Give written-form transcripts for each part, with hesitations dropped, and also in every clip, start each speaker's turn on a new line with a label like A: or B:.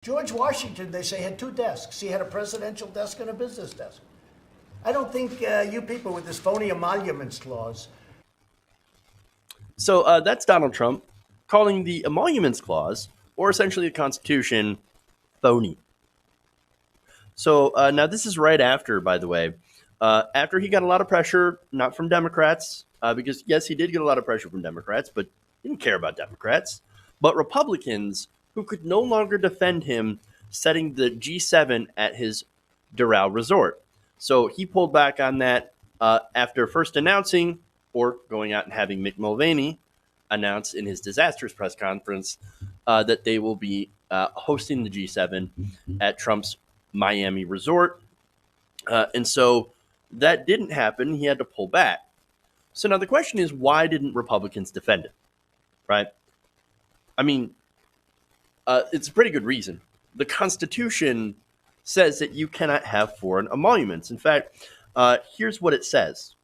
A: George Washington, they say, had two desks. He had a presidential desk and a business desk. I don't think you people with this phony emoluments clause.
B: So that's Donald Trump calling the emoluments clause, or essentially the Constitution, phony. So now this is right after, by the way, after he got a lot of pressure, not from Democrats, because yes, he did get a lot of pressure from Democrats, but he didn't care about Democrats, but Republicans who could no longer defend him setting the G7 at his Doral resort. So he pulled back on that after first announcing or going out and having Mick Mulvaney announce in his disastrous press conference that they will be hosting the G7 at Trump's Miami resort. And so that didn't happen. He had to pull back. So now the question is, why didn't Republicans defend it? Right? I mean, it's a pretty good reason. The Constitution says that you cannot have foreign emoluments. In fact, here's what it says.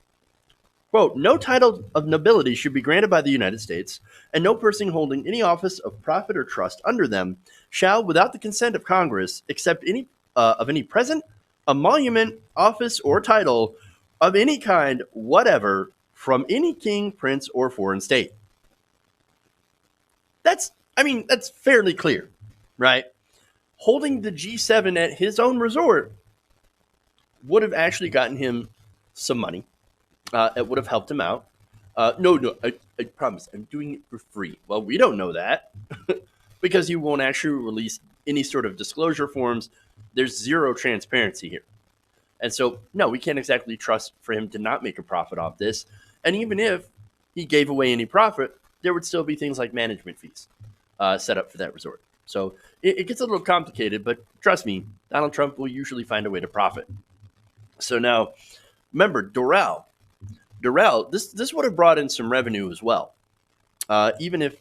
B: Quote, no title of nobility should be granted by the United States, and no person holding any office of profit or trust under them shall, without the consent of Congress, accept any of any present, emolument, office, or title of any kind whatever from any king, prince, or foreign state. That's fairly clear, right? Holding the G7 at his own resort would have actually gotten him some money. It would have helped him out. No, I promise, I'm doing it for free. Well, we don't know that because you won't actually release any sort of disclosure forms. There's zero transparency here. And so, no, we can't exactly trust for him to not make a profit off this. And even if he gave away any profit, there would still be things like management fees set up for that resort. So it gets a little complicated, but trust me, Donald Trump will usually find a way to profit. So now, remember, Doral, this would have brought in some revenue as well, even if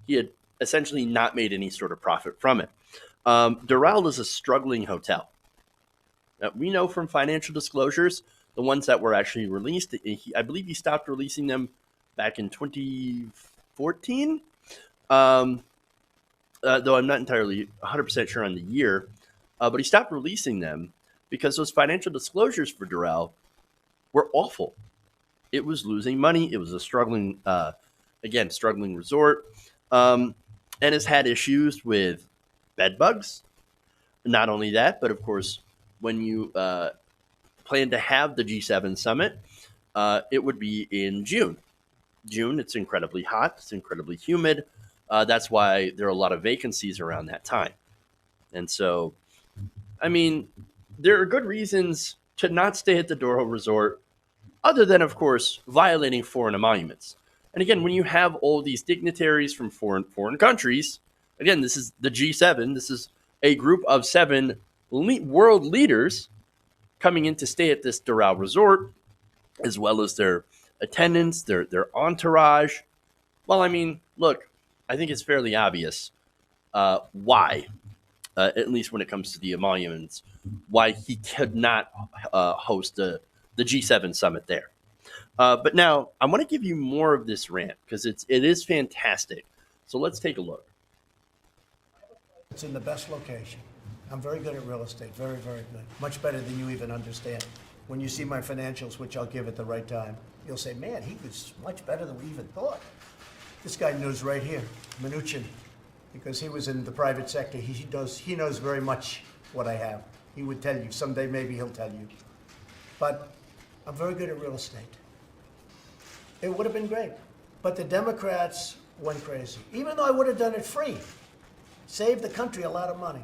B: he had essentially not made any sort of profit from it. Doral is a struggling hotel. Now, we know from financial disclosures, the ones that were actually released, I believe he stopped releasing them back in 2014, though I'm not entirely 100% sure on the year. But he stopped releasing them because those financial disclosures for Doral were awful. It was losing money. It was a struggling resort, and has had issues with bed bugs. Not only that, but of course, when you plan to have the G7 summit, it would be in June. It's incredibly hot. It's incredibly humid. That's why there are a lot of vacancies around that time. And so, there are good reasons to not stay at the Doral Resort, other than, of course, violating foreign emoluments. And again, when you have all these dignitaries from foreign countries, again, this is the G7. This is a group of 7 world leaders coming in to stay at this Doral Resort, as well as their attendants, their entourage. Well, look, I think it's fairly obvious why, at least when it comes to the emoluments, why he could not host the G7 summit there. But now I want to give you more of this rant because it is fantastic. So let's take a look.
A: It's in the best location. I'm very good at real estate, very, very good. Much better than you even understand. When you see my financials, which I'll give at the right time, you'll say, man, he was much better than we even thought. This guy knows right here, Mnuchin, because he was in the private sector. He knows very much what I have. He would tell you. Someday maybe he'll tell you. But I'm very good at real estate. It would have been great. But the Democrats went crazy. Even though I would have done it free, saved the country a lot of money.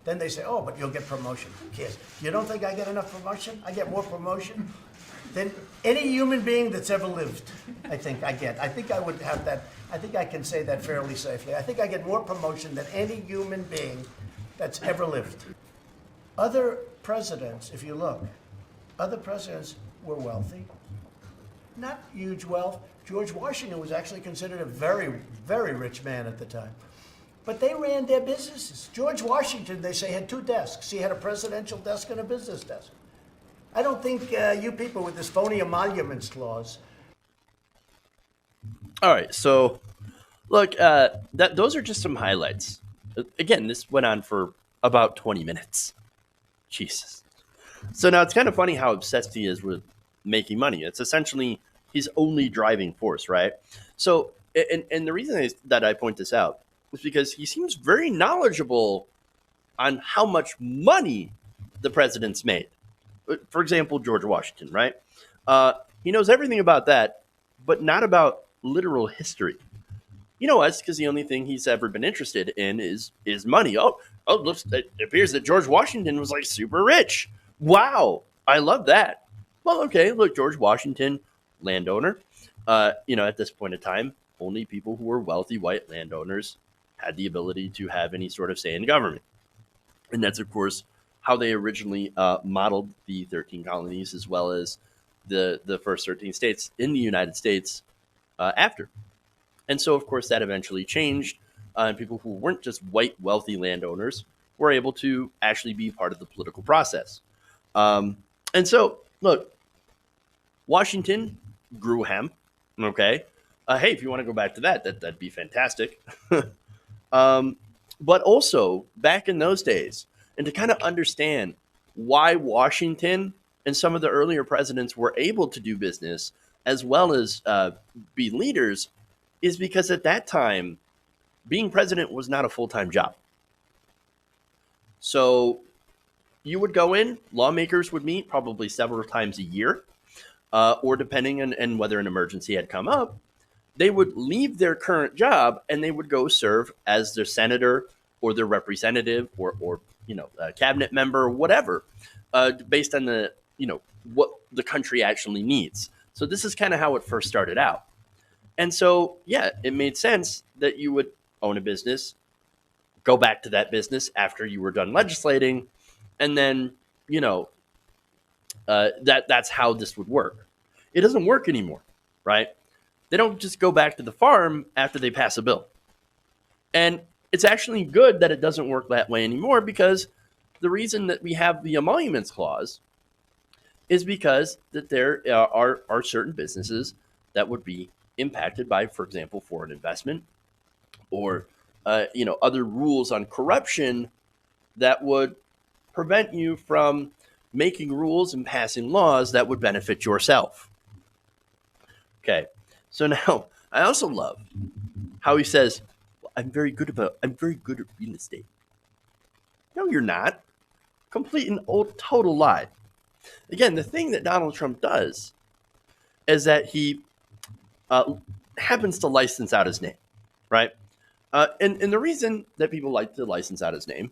A: Then they say, oh, but you'll get promotion. Who cares? You don't think I get enough promotion? I get more promotion than any human being that's ever lived. I think I get. I think I would have that. I think I can say that fairly safely. I think I get more promotion than any human being that's ever lived. Other presidents, if you look, other presidents were wealthy. Not huge wealth. George Washington was actually considered a very, very rich man at the time. But they ran their businesses. George Washington, they say, had 2 desks. He had a presidential desk and a business desk. I don't think you people with this phony emoluments clause.
B: All right, so look, those are just some highlights. Again, this went on for about 20 minutes. Jesus. So now it's kind of funny how obsessed he is with making money. It's essentially his only driving force, right? So, and the reason that I point this out is because he seems very knowledgeable on how much money the president's made. For example, George Washington, right? He knows everything about that, but not about literal history. You know, that's because the only thing he's ever been interested in is money. Looks, it appears that George Washington was like super rich. Wow, I love that. Well, okay, look, George Washington, landowner. At this point in time, only people who were wealthy white landowners had the ability to have any sort of say in government, and that's of course how they originally modeled the 13 colonies as well as the first 13 states in the United States after. And so, of course, that eventually changed. And people who weren't just white, wealthy landowners were able to actually be part of the political process. And so, look, Washington grew hemp. Okay. Hey, if you want to go back to that'd be fantastic. But also, back in those days, and to kind of understand why Washington and some of the earlier presidents were able to do business as well as be leaders, is because at that time, being president was not a full-time job. So you would go in, lawmakers would meet probably several times a year, or depending on whether an emergency had come up, they would leave their current job and they would go serve as their senator or their representative or a cabinet member or whatever, based on what the country actually needs. So this is kind of how it first started out. And so, yeah, it made sense that you would own a business, go back to that business after you were done legislating, and then, that's how this would work. It doesn't work anymore, right? They don't just go back to the farm after they pass a bill. And it's actually good that it doesn't work that way anymore, because the reason that we have the emoluments clause is because that there are certain businesses that would be impacted by, for example, foreign investment or other rules on corruption that would prevent you from making rules and passing laws that would benefit yourself. Okay, so now I also love how he says, well, I'm very good at real estate. No, you're not. Complete and total lie. Again, the thing that Donald Trump does is that he happens to license out his name, right? And the reason that people like to license out his name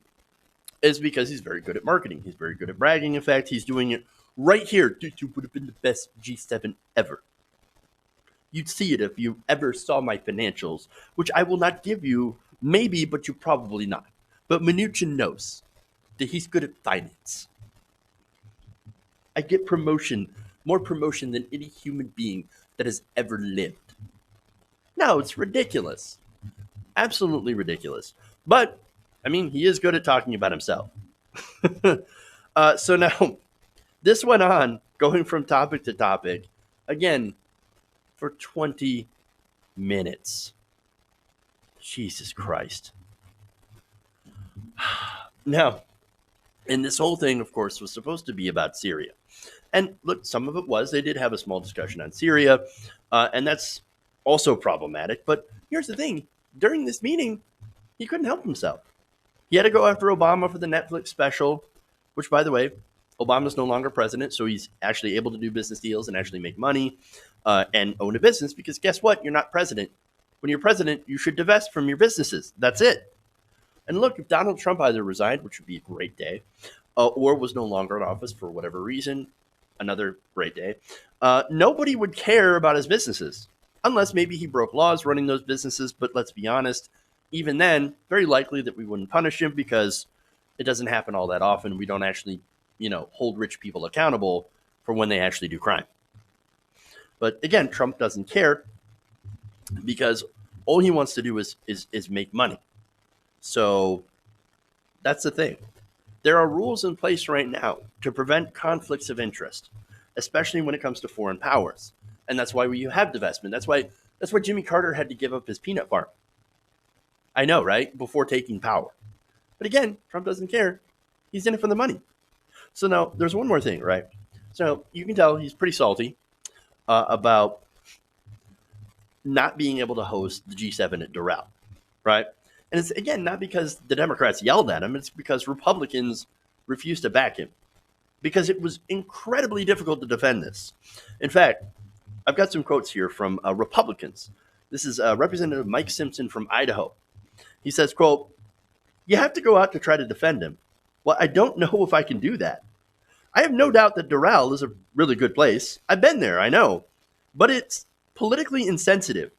B: is because he's very good at marketing. He's very good at bragging. In fact, he's doing it right here. Dude, you would have been the best G7 ever. You'd see it if you ever saw my financials, which I will not give you, maybe, but you probably not. But Mnuchin knows that he's good at finance. I get more promotion than any human being that has ever lived. No, it's ridiculous. Absolutely ridiculous. But, I mean, he is good at talking about himself. So now, this went on, going from topic to topic, again, for 20 minutes. Jesus Christ. Now, and this whole thing, of course, was supposed to be about Syria. And look, some of it was. They did have a small discussion on Syria, and that's also problematic. But here's the thing. During this meeting, he couldn't help himself. He had to go after Obama for the Netflix special, which, by the way, Obama's no longer president, so he's actually able to do business deals and actually make money and own a business, because guess what? You're not president. When you're president, you should divest from your businesses. That's it. And look, if Donald Trump either resigned, which would be a great day, or was no longer in office for whatever reason, another great day, nobody would care about his businesses, unless maybe he broke laws running those businesses. But let's be honest, even then, very likely that we wouldn't punish him, because it doesn't happen all that often. We don't actually, hold rich people accountable for when they actually do crime. But again, Trump doesn't care, because all he wants to do is make money. So that's the thing. There are rules in place right now to prevent conflicts of interest, especially when it comes to foreign powers. And that's why you have divestment. That's why Jimmy Carter had to give up his peanut farm. I know, right? Before taking power. But again, Trump doesn't care. He's in it for the money. So now there's one more thing, right? So you can tell he's pretty salty about not being able to host the G7 at Doral, right? And it's, again, not because the Democrats yelled at him. It's because Republicans refused to back him because it was incredibly difficult to defend this. In fact, I've got some quotes here from Republicans. This is Representative Mike Simpson from Idaho. He says, quote, "You have to go out to try to defend him. Well, I don't know if I can do that. I have no doubt that Doral is a really good place. I've been there, I know. But it's politically insensitive.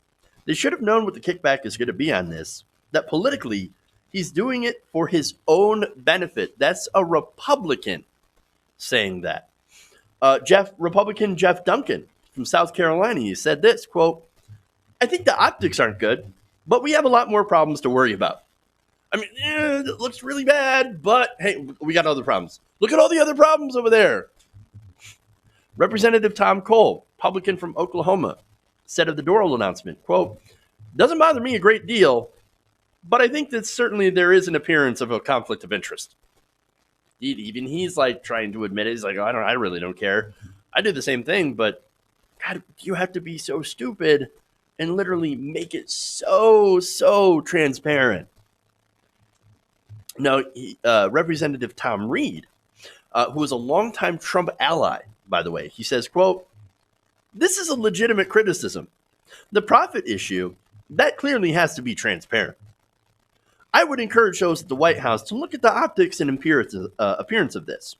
B: They should have known what the kickback is going to be on this. That politically, he's doing it for his own benefit." That's a Republican saying that. Republican Jeff Duncan from South Carolina, he said this, quote, "I think the optics aren't good, but we have a lot more problems to worry about. I mean, it looks really bad, but hey, we got other problems. Look at all the other problems over there." Representative Tom Cole, Republican from Oklahoma, said of the Doral announcement, quote, "Doesn't bother me a great deal, but I think that certainly there is an appearance of a conflict of interest." Even he's like trying to admit it. He's like, "Oh, I really don't care. I do the same thing, but God, you have to be so stupid and literally make it so transparent." Now, Representative Tom Reed, who is a longtime Trump ally, by the way, he says, quote, "This is a legitimate criticism. The profit issue, that clearly has to be transparent. I would encourage those at the White House to look at the optics and appearance of this.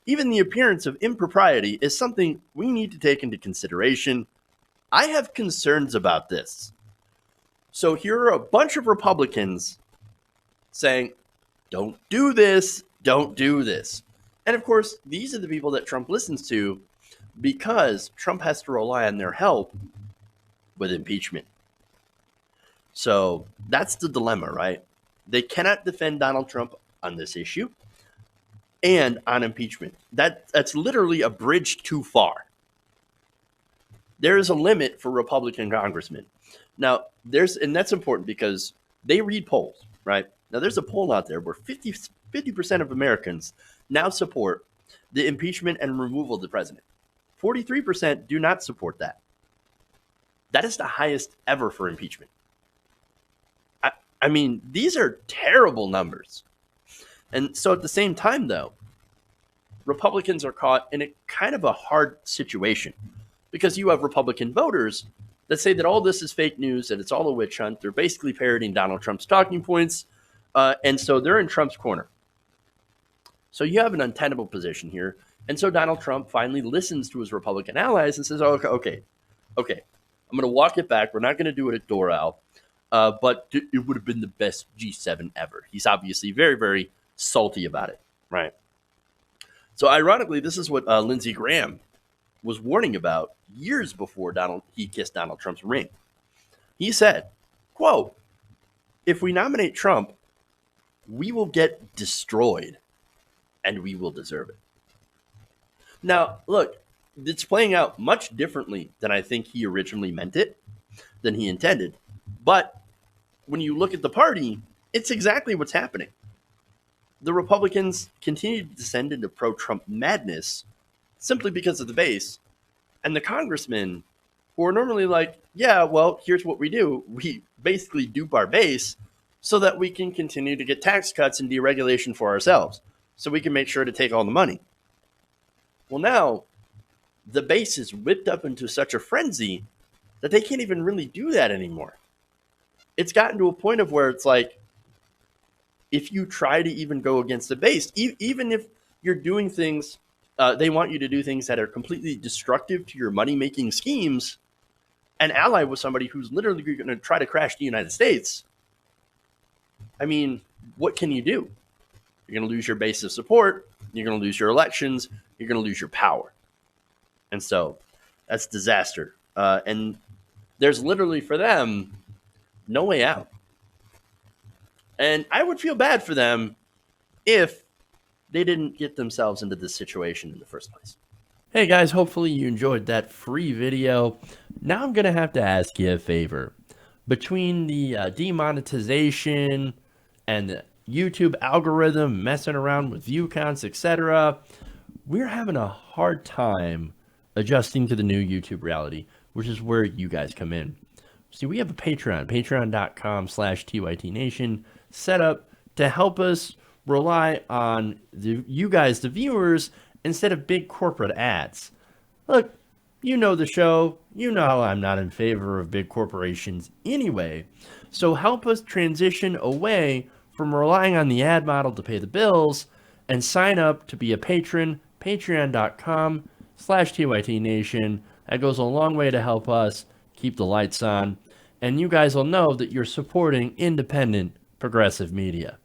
B: Even the appearance of impropriety is something we need to take into consideration. I have concerns about this." So here are a bunch of Republicans saying, don't do this, don't do this. And of course, these are the people that Trump listens to because Trump has to rely on their help with impeachment. So that's the dilemma, right? They cannot defend Donald Trump on this issue and on impeachment. That's literally a bridge too far. There is a limit for Republican congressmen. Now, and that's important because they read polls, right? Now, there's a poll out there where 50% of Americans now support the impeachment and removal of the president. 43% do not support that. That is the highest ever for impeachment. I mean, these are terrible numbers. And so at the same time, though, Republicans are caught in a kind of a hard situation because you have Republican voters that say that all this is fake news, that it's all a witch hunt. They're basically parroting Donald Trump's talking points. And so they're in Trump's corner. So you have an untenable position here. And so Donald Trump finally listens to his Republican allies and says, okay, I'm going to walk it back. We're not going to do it at Doral. But it would have been the best G7 ever. He's obviously very salty about it, right? So ironically, this is what Lindsey Graham was warning about years before he kissed Donald Trump's ring. He said, quote, "If we nominate Trump, we will get destroyed, and we will deserve it." Now, look, it's playing out much differently than I think he originally meant it, than he intended. But when you look at the party, it's exactly what's happening. The Republicans continue to descend into pro-Trump madness simply because of the base. And the congressmen who are normally like, yeah, well, here's what we do. We basically dupe our base so that we can continue to get tax cuts and deregulation for ourselves. So we can make sure to take all the money. Well, now the base is whipped up into such a frenzy that they can't even really do that anymore. It's gotten to a point of where it's like, if you try to even go against the base, even if you're doing things, they want you to do things that are completely destructive to your money-making schemes, and ally with somebody who's literally going to try to crash the United States. I mean, what can you do? You're going to lose your base of support. You're going to lose your elections. You're going to lose your power. And so that's disaster. And there's literally for them no way out. And I would feel bad for them if they didn't get themselves into this situation in the first place. Hey guys, hopefully you enjoyed that free video. Now I'm going to have to ask you a favor. Between the demonetization and YouTube algorithm, messing around with view counts, etc. We're having a hard time adjusting to the new YouTube reality, which is where you guys come in. See, we have a Patreon, patreon.com/TYTNation, set up to help us rely on you guys, the viewers, instead of big corporate ads. Look, you know the show. You know I'm not in favor of big corporations anyway. So help us transition away from relying on the ad model to pay the bills and sign up to be a patron, patreon.com/TYTNation. That goes a long way to help us keep the lights on. And you guys will know that you're supporting independent progressive media.